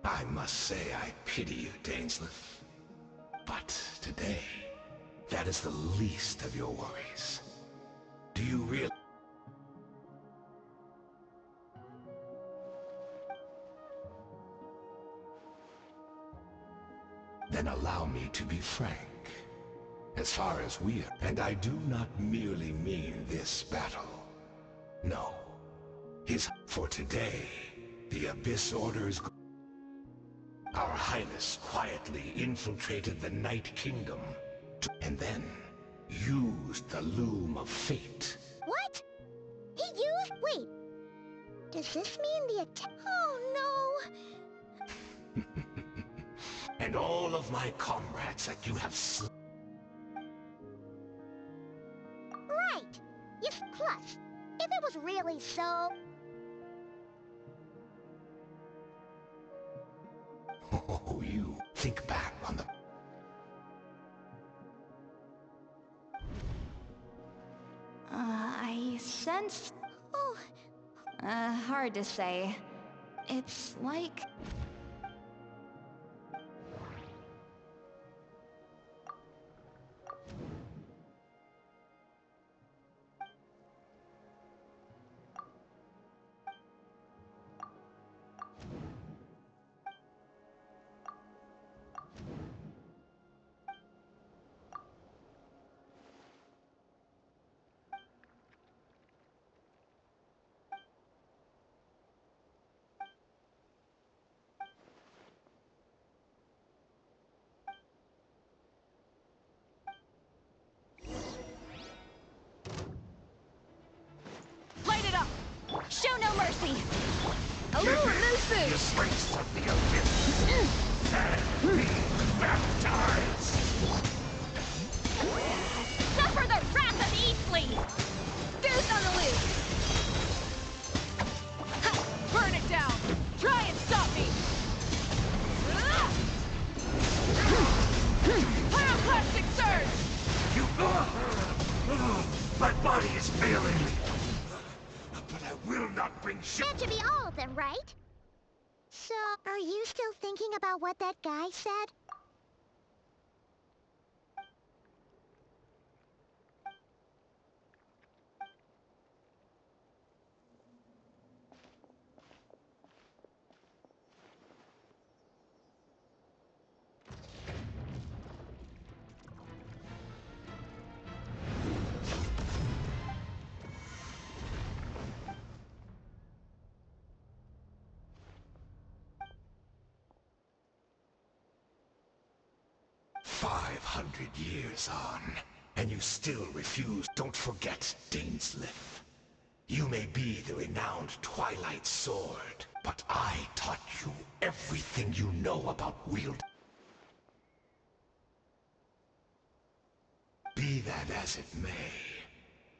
I must say I pity you, Dainsleif. But today, that is the least of your worries. Do you really? Then allow me to be frank. As far as we are, and I do not merely mean this battle. No. For today, the Abyss Order's... Our Highness quietly infiltrated the Night Kingdom, and then used the Loom of Fate. What? He used... Wait. Does this mean the attack? Oh no! And all of my comrades that you have Right! Yes, plus, if it was really so... Oh, you think back on the... I sense... Oh, hard to say. It's like... Light it up! Show no mercy! A Give little it loose the boost! embrace of the Abyss, and be baptized! Suffer the wrath of Eastleigh! Boost on the loose! Ha! Burn it down! Try and stop me! Pyroclastic surge! You... my body is failing me. But I will not bring shit... that should be all of them, right? So, are you still thinking about what that guy said? Years on, and you still refuse. Don't forget, Dainsleif. You may be the renowned Twilight Sword, but I taught you everything you know about wield. Be that as it may,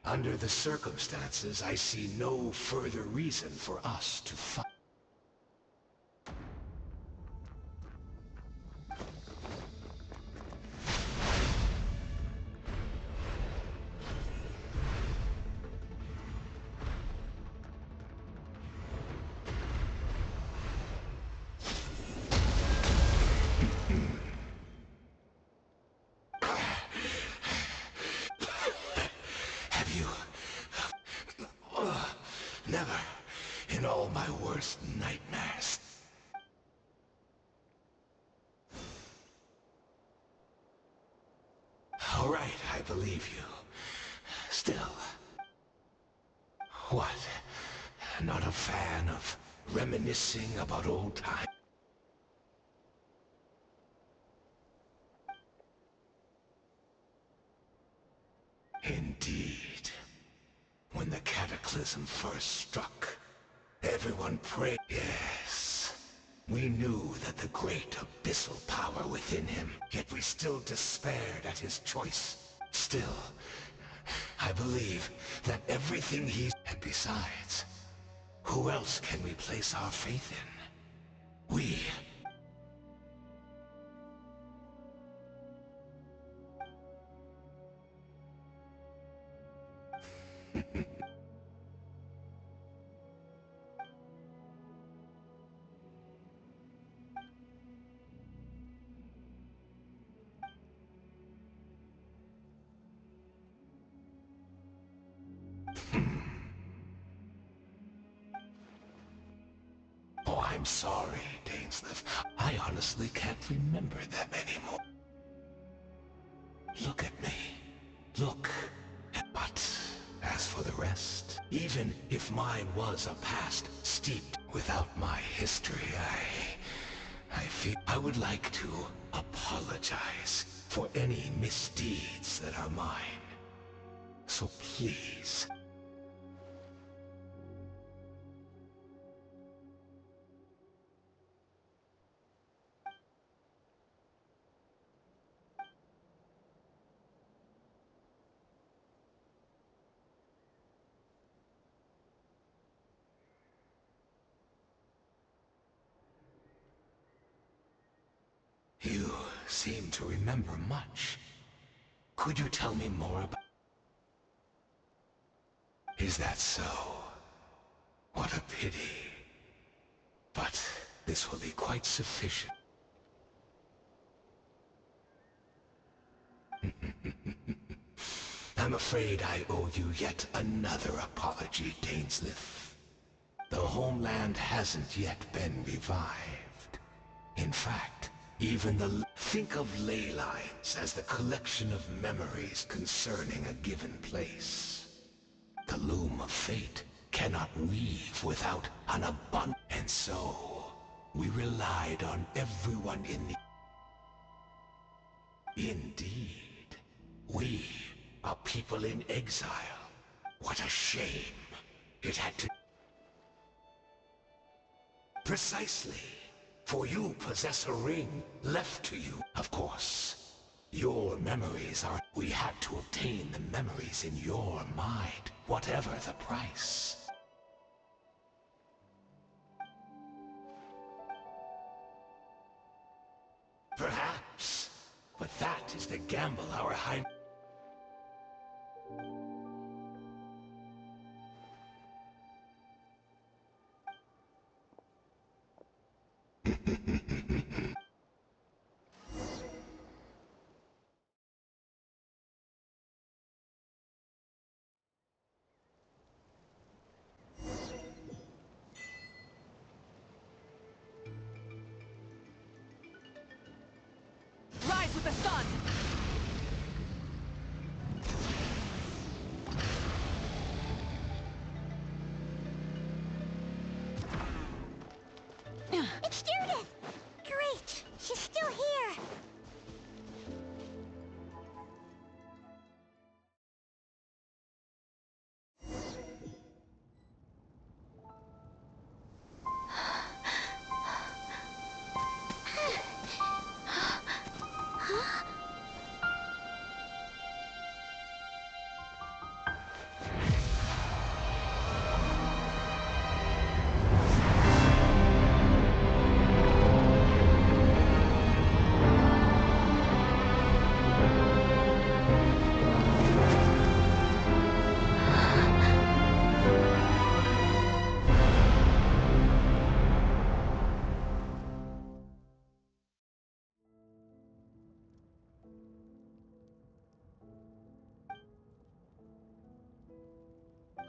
under the circumstances, I see no further reason for us to fight. Never, in all my worst nightmares. All right, I believe you. Still. What? Not a fan of reminiscing about old times? Indeed. When the cataclysm first struck, everyone prayed. Yes. We knew that the great abyssal power within him, yet we still despaired at his choice. Still, I believe that everything he's... And besides, who else can we place our faith in? We... I'm sorry, Dainsleif. I honestly can't remember them anymore. Look at me. Look. But as for the rest, even if mine was a past steeped without my history, I feel I would like to apologize for any misdeeds that are mine. So please. You seem to remember much. Could you tell me more about... Is that so? What a pity. But this will be quite sufficient. I'm afraid I owe you yet another apology, Dainsleif. The homeland hasn't yet been revived. In fact, even the... Think of ley lines as the collection of memories concerning a given place. The loom of fate cannot weave without an abundance. And so, we relied on everyone in the... Indeed, we are people in exile. What a shame. It had to... Precisely. For you possess a ring left to you, of course. Your memories are... We had to obtain the memories in your mind, whatever the price. Perhaps, but that is the gamble our high... Rise with the sun! It's Judith! Great! She's still here!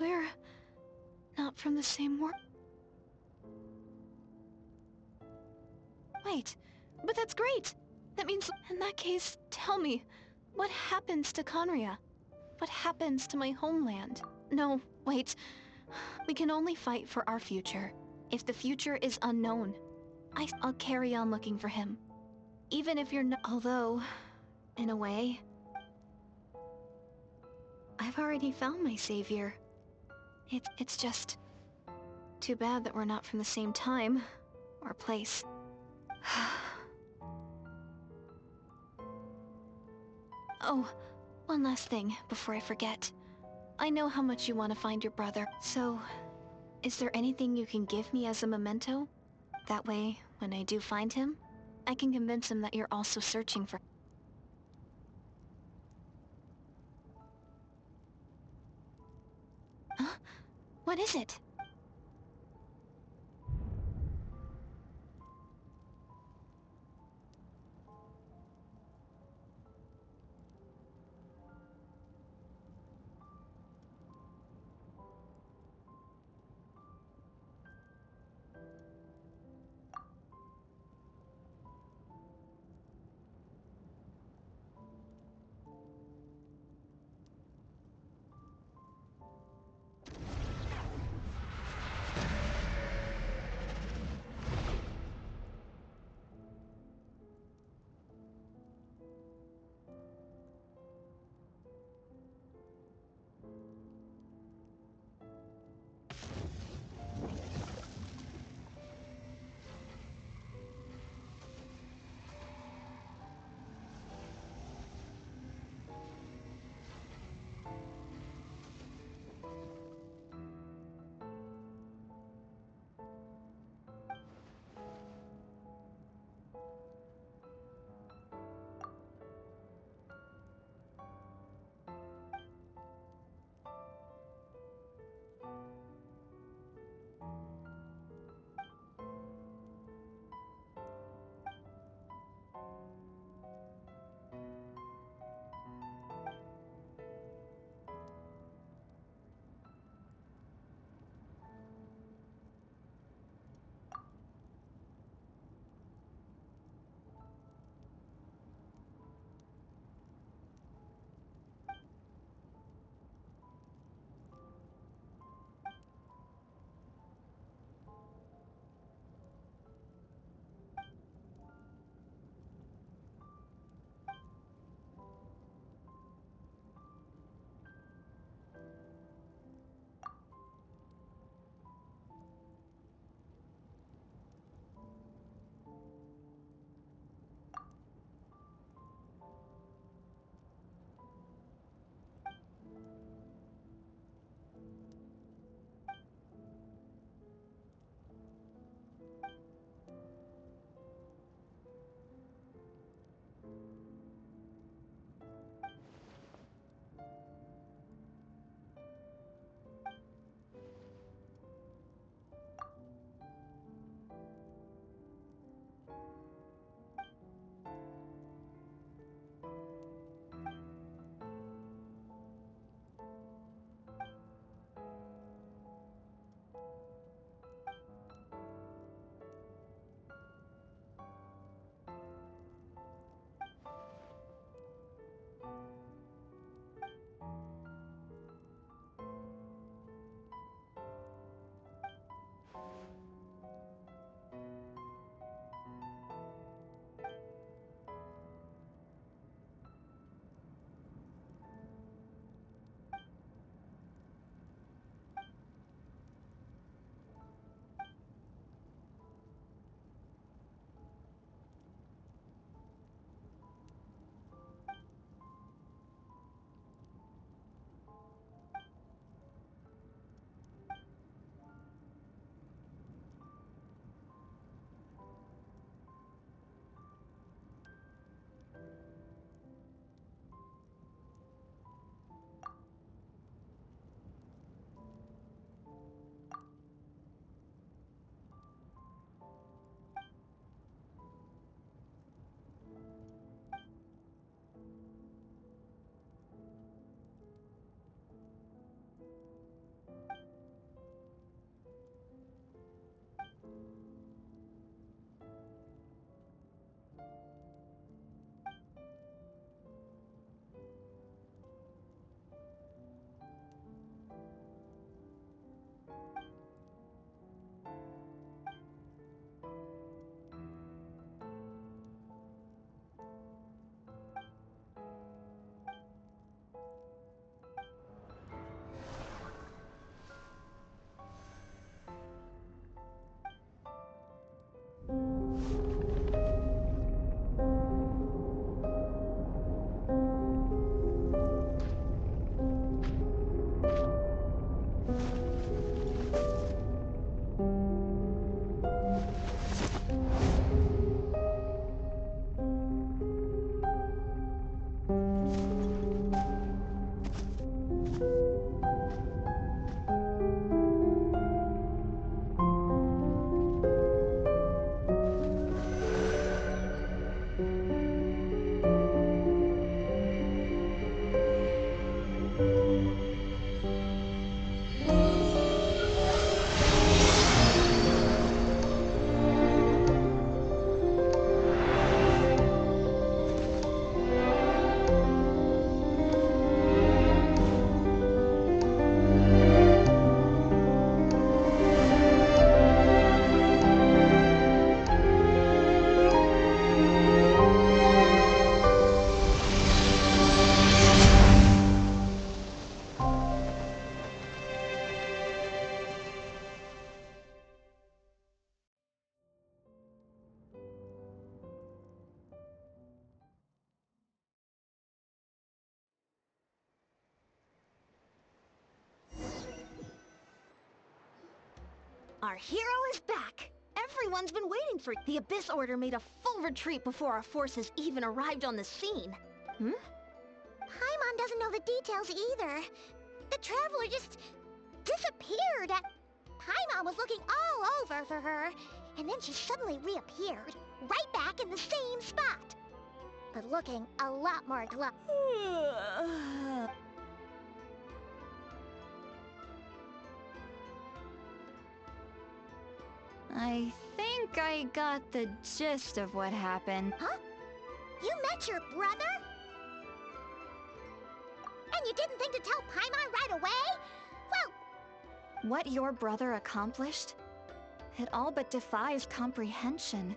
We're not from the same world. Wait, but that's great! That means, in that case, tell me, what happens to Conria? What happens to my homeland? No, wait. We can only fight for our future. If the future is unknown, I'll carry on looking for him. Even if you're not... Although, in a way, I've already found my savior. It's just too bad that we're not from the same time or place. Oh, one last thing before I forget. I know how much you want to find your brother, so is there anything you can give me as a memento? That way, when I do find him, I can convince him that you're also searching for... Huh? What is it? Our hero is back! Everyone's been waiting for the Abyss Order made a full retreat before our forces even arrived on the scene. Paimon doesn't know the details either. The Traveler just disappeared. Paimon was looking all over for her, and then she suddenly reappeared, right back in the same spot. But looking a lot more I think I got the gist of what happened. Huh? You met your brother? And you didn't think to tell Paimon right away? Well... What your brother accomplished? It all but defies comprehension.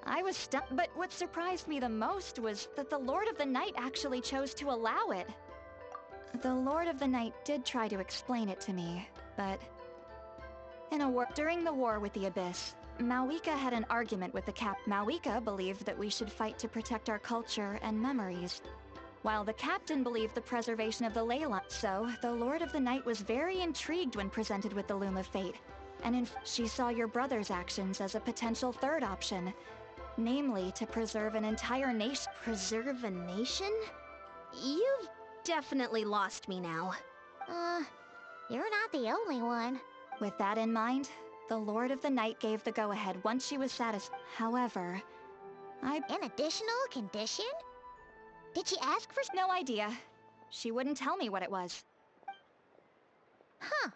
I was stuck, but what surprised me the most was that the Lord of the Night actually chose to allow it. The Lord of the Night did try to explain it to me, but... During the war with the Abyss, Mawika had an argument with the Mawika believed that we should fight to protect our culture and memories, while the captain believed the preservation of the ley line. So, the Lord of the Night was very intrigued when presented with the Loom of Fate, and she saw your brother's actions as a potential third option, namely to preserve an entire nation. Preserve a nation? You've definitely lost me now. You're not the only one. With that in mind, the Lord of the Night gave the go-ahead once she was satisfied. However, An additional condition? Did she ask for... No idea. She wouldn't tell me what it was. Huh.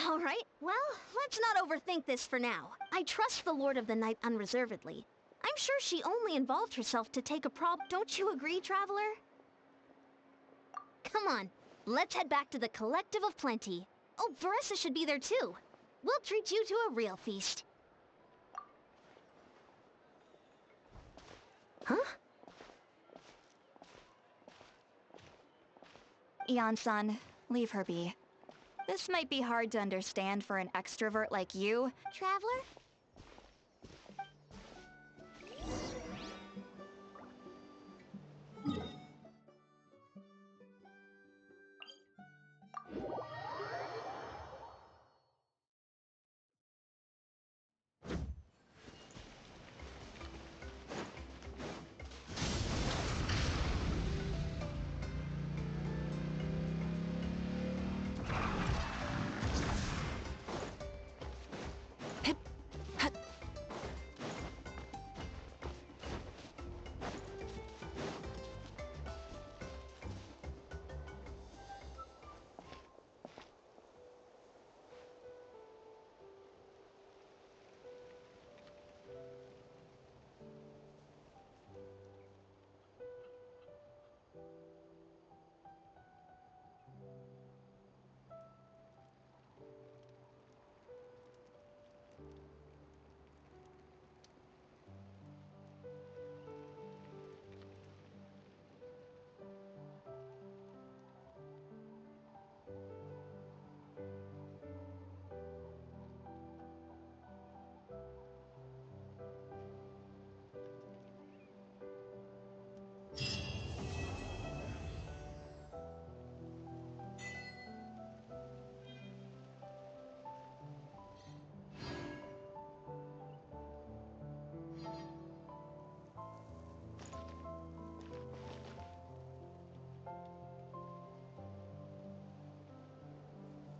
Alright, well, let's not overthink this for now. I trust the Lord of the Night unreservedly. I'm sure she only involved herself to take a problem. Don't you agree, Traveler? Come on, let's head back to the Collective of Plenty. Oh, Varessa should be there too. We'll treat you to a real feast. Huh? Eon-san, leave her be. This might be hard to understand for an extrovert like you. Traveler,